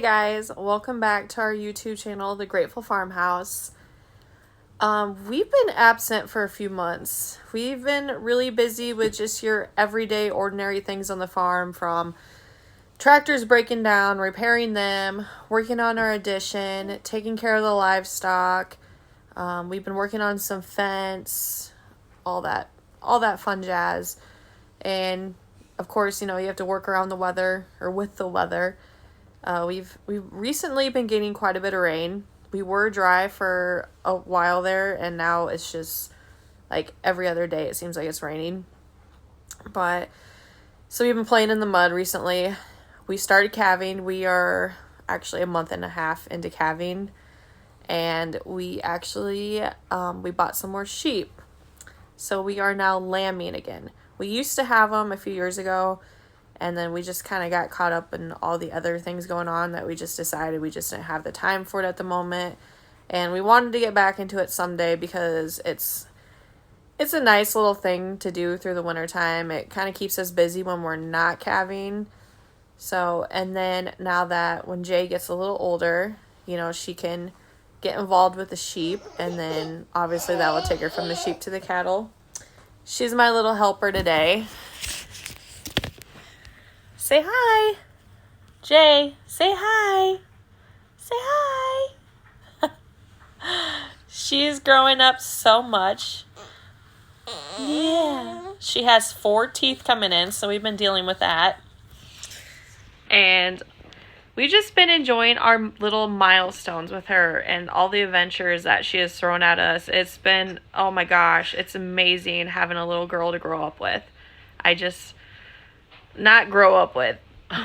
guys, welcome back to our YouTube channel, The Grateful Farmhouse. We've been absent for a few months. We've been really busy with just your everyday ordinary things on the farm, from tractors breaking down, repairing them, working on our addition, taking care of the livestock. We've been working on some fence, all that fun jazz. And of course, you have to work around the weather or with the weather. We've recently been getting quite a bit of rain. We were dry for a while there, and now it's just like every other day it seems like it's raining. But so we've been playing in the mud recently. We started calving. We are actually a month and a half into calving, and we actually we bought some more sheep. So we are now lambing again. We used to have them a few years ago, and then we just kind of got caught up in all the other things going on that we just decided we just didn't have the time for it at the moment. And we wanted to get back into it someday because it's a nice little thing to do through the wintertime. It kind of keeps us busy when we're not calving. So, and then now that when Jay gets a little older, she can get involved with the sheep, and then obviously that will take her from the sheep to the cattle. She's my little helper today. Say hi. Jay, say hi. Say hi. She's growing up so much. Yeah. She has 4 teeth coming in, so we've been dealing with that. And we've just been enjoying our little milestones with her and all the adventures that she has thrown at us. It's been, oh my gosh, it's amazing having a little girl to grow up with. Not grow up with,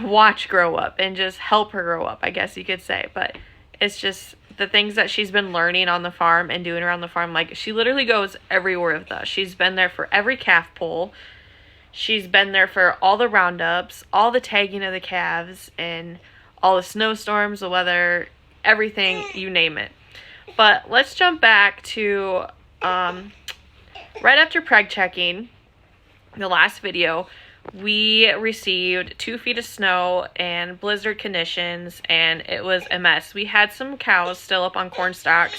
watch grow up and just help her grow up, I guess you could say. But it's just the things that she's been learning on the farm and doing around the farm. Like, she literally goes everywhere with us. She's been there for every calf pull. She's been there for all the roundups, all the tagging of the calves, and all the snowstorms, the weather, everything, you name it. But let's jump back to right after preg checking, the last video. We received 2 feet of snow and blizzard conditions, and it was a mess. We had some cows still up on corn stalks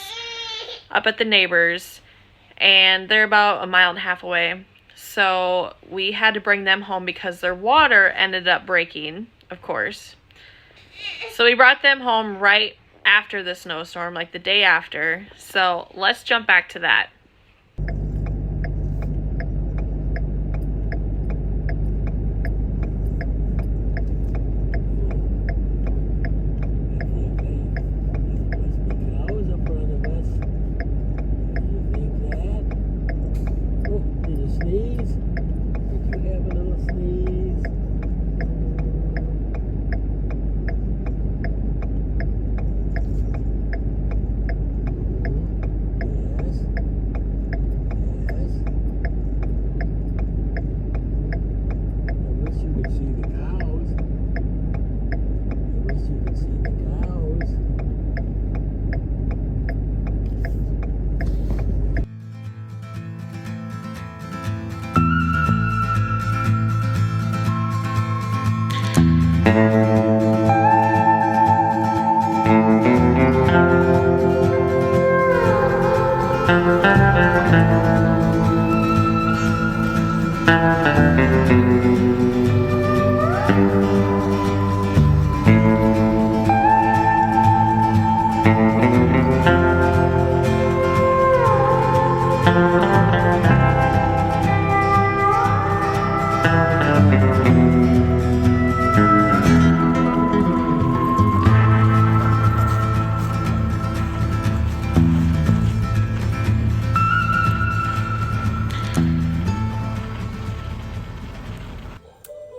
up at the neighbors, and they're about 1.5 miles away. So we had to bring them home because their water ended up breaking, of course. So we brought them home right after the snowstorm, like the day after. So let's jump back to that.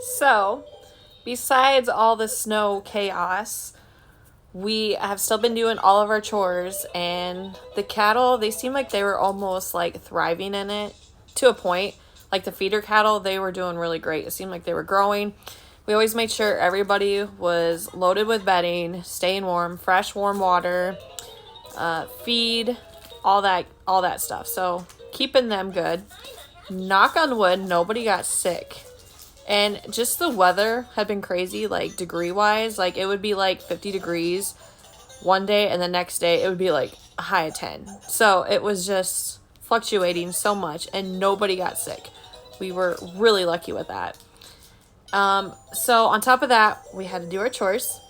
So, besides all the snow chaos, we have still been doing all of our chores, and the cattle, they seem like they were almost like thriving in it to a point. Like the feeder cattle, they were doing really great. It seemed like they were growing. We always made sure everybody was loaded with bedding, staying warm, fresh warm water, feed, all that stuff. So keeping them good. Knock on wood, nobody got sick. And just the weather had been crazy, like degree wise. Like it would be like 50 degrees one day, and the next day it would be like a high of 10. So it was just fluctuating so much, and nobody got sick. We were really lucky with that. So on top of that, we had to do our chores.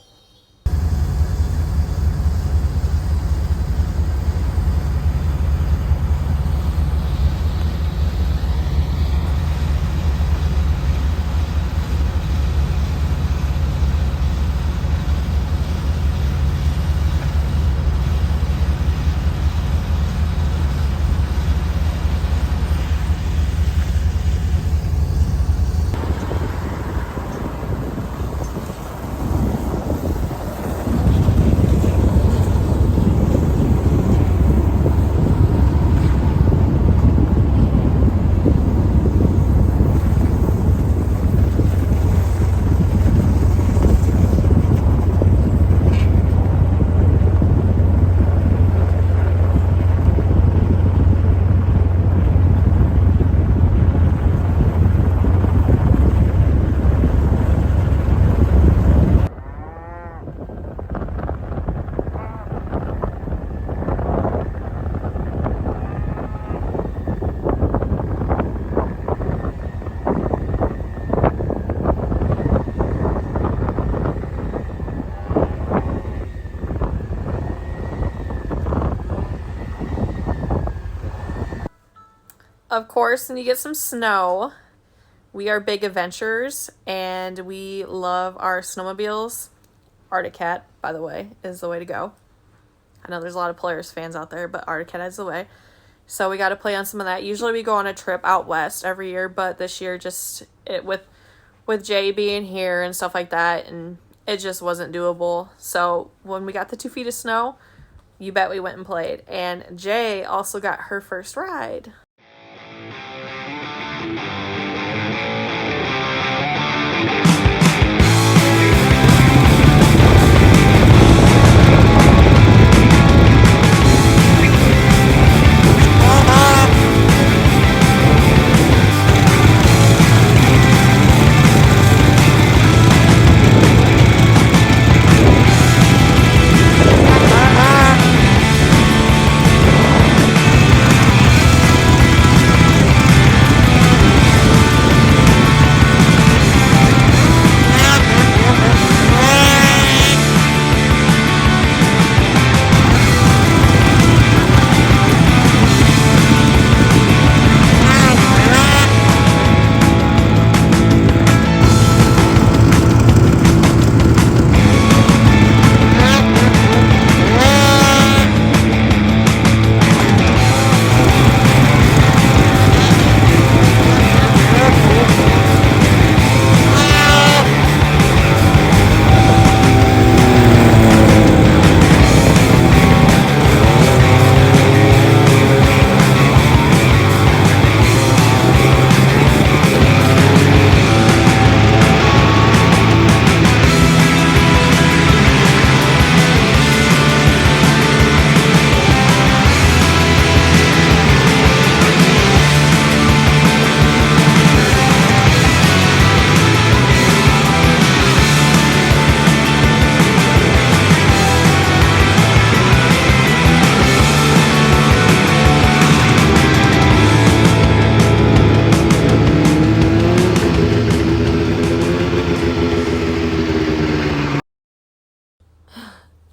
Of course, when you get some snow, we are big adventurers and we love our snowmobiles. Arctic Cat, by the way, is the way to go. I know there's a lot of Polaris fans out there, but Arctic Cat is the way. So we got to play on some of that. Usually we go on a trip out west every year, but this year just with Jay being here and stuff like that, and it just wasn't doable. So when we got the 2 feet of snow, you bet we went and played. And Jay also got her first ride.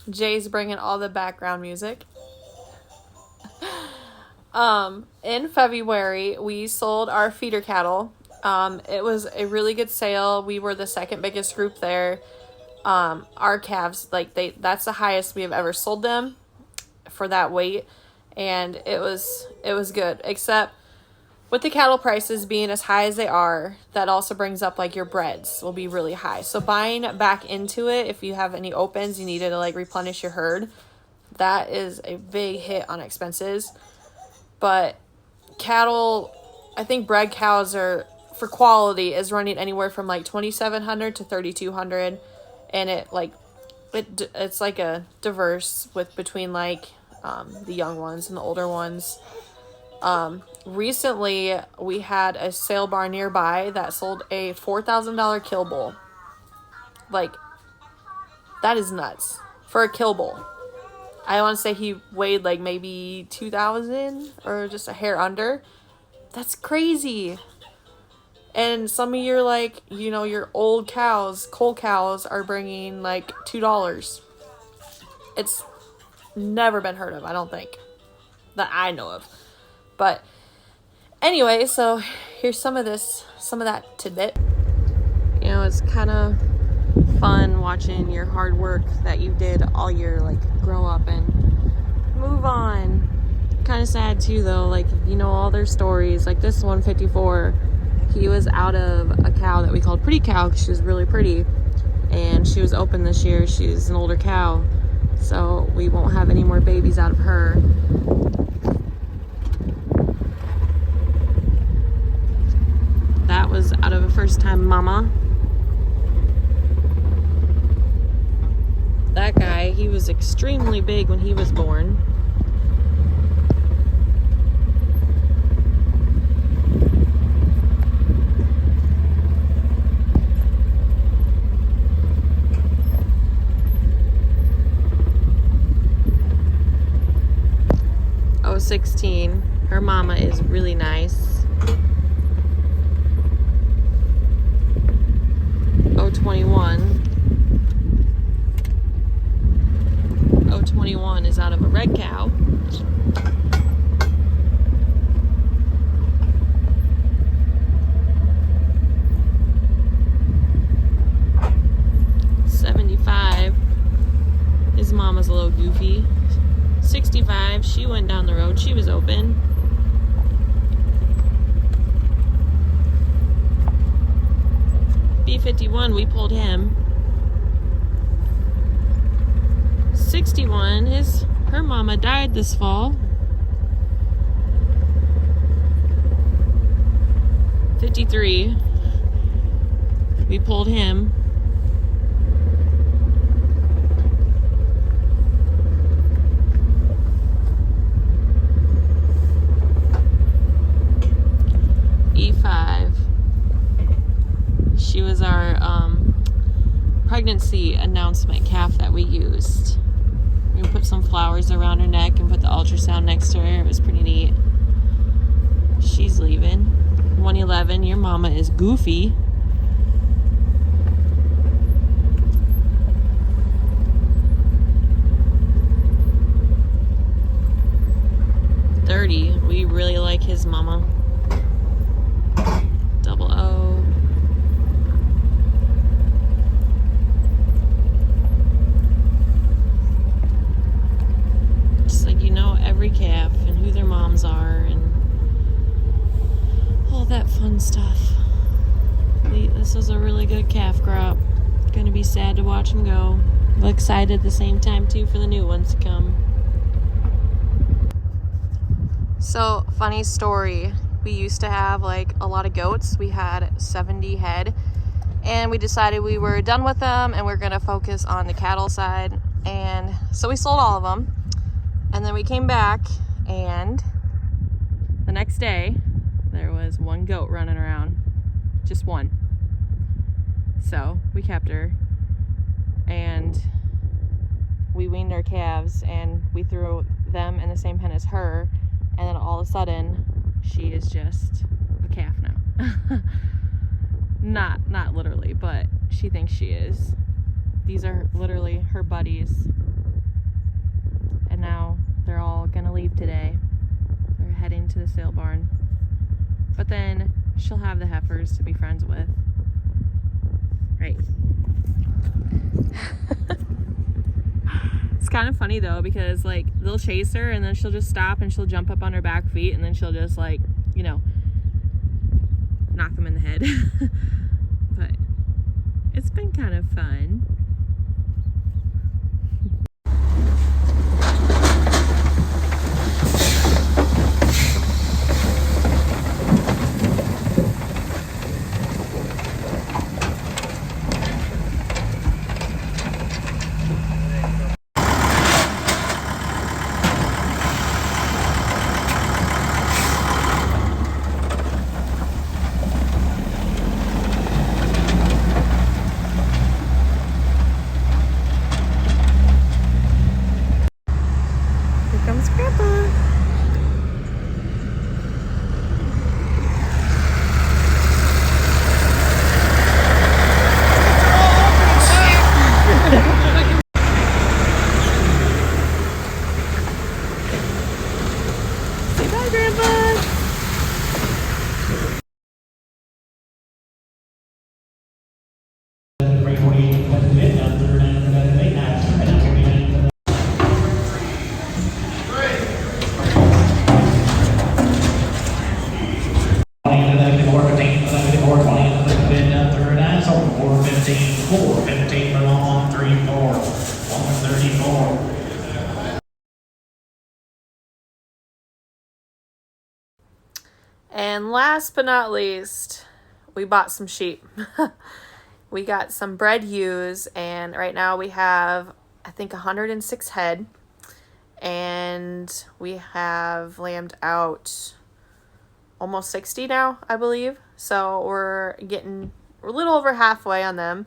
Jay's bringing all the background music. In February, we sold our feeder cattle. It was a really good sale. We were the second biggest group there. Our calves, that's the highest we have ever sold them for that weight. And it was good, except with the cattle prices being as high as they are, that also brings up like your breads will be really high. So buying back into it, if you have any opens, you needed to like replenish your herd. That is a big hit on expenses. But cattle, I think bred cows are, for quality, is running anywhere from like $2,700 to $3,200, and it's like a diverse with between like the young ones and the older ones. Recently we had a sale barn nearby that sold a $4,000 kill bull. Like, that is nuts for a kill bull. I want to say he weighed like maybe 2,000 or just a hair under. That's crazy. And some of your, like, you know, your old cows, coal cows, are bringing like $2. It's never been heard of, I don't think, that I know of. But anyway, so here's some of that tidbit. You know, it's kind of fun watching your hard work that you did all year, like, grow up and move on. Kind of sad too, though, like, you know, all their stories. Like this 154, he was out of a cow that we called Pretty Cow because she was really pretty, and she was open this year. She's an older cow, so we won't have any more babies out of her. That was out of a first-time mama. That guy, he was extremely big when he was born. Oh, 16. Her mama is really nice. 021. 021 is out of a red cow. His mama's a little goofy. 65, she went down the road. She was open. B51, we pulled him. 61, her mama died this fall. 53, we pulled him. E5, she was our pregnancy announcement calf that we used. We put some flowers around her neck and put the ultrasound next to her. It was pretty neat. She's leaving. 111, your mama is goofy. We really like his mama. 00. Just like, you know, every calf and who their moms are and all that fun stuff. This was a really good calf crop. Gonna be sad to watch them go. I'm excited at the same time too for the new ones to come. So, funny story, we used to have like a lot of goats. We had 70 head, and we decided we were done with them and we're gonna focus on the cattle side. And so we sold all of them, and then we came back, and the next day there was one goat running around, just one. So we kept her, and we weaned our calves, and we threw them in the same pen as her. And then all of a sudden, she is just a calf now. Not literally, but she thinks she is. These are literally her buddies. And now they're all gonna leave today. They're heading to the sale barn. But then she'll have the heifers to be friends with. Right. It's kind of funny though, because like they'll chase her and then she'll just stop and she'll jump up on her back feet and then she'll just, like, you know, knock them in the head. But it's been kind of fun. Grandpa. And last but not least, we bought some sheep. We got some bred ewes, and right now we have, I think, 106 head. And we have lambed out almost 60 now, I believe. So we're a little over halfway on them.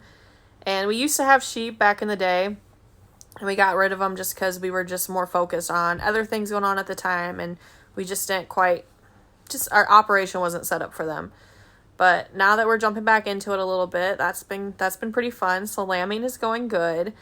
And we used to have sheep back in the day, and we got rid of them just because we were just more focused on other things going on at the time, and we just didn't quite, our operation wasn't set up for them. But now that we're jumping back into it a little bit, that's been pretty fun. So lambing is going good.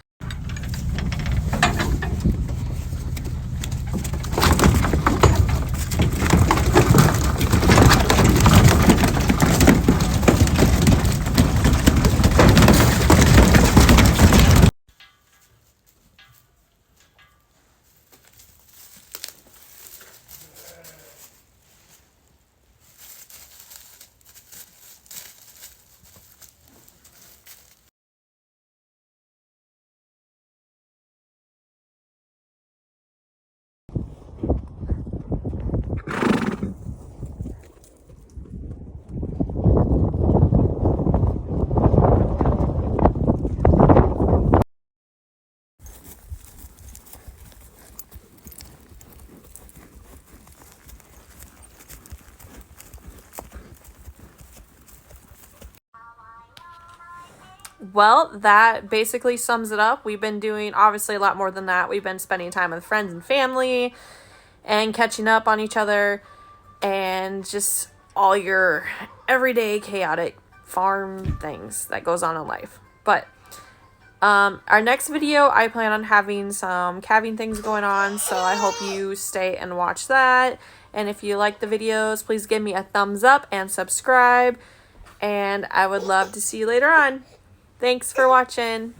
Well, that basically sums it up. We've been doing obviously a lot more than that. We've been spending time with friends and family and catching up on each other and just all your everyday chaotic farm things that goes on in life. But our next video, I plan on having some calving things going on, so I hope you stay and watch that. And if you like the videos, please give me a thumbs up and subscribe. And I would love to see you later on. Thanks for watching.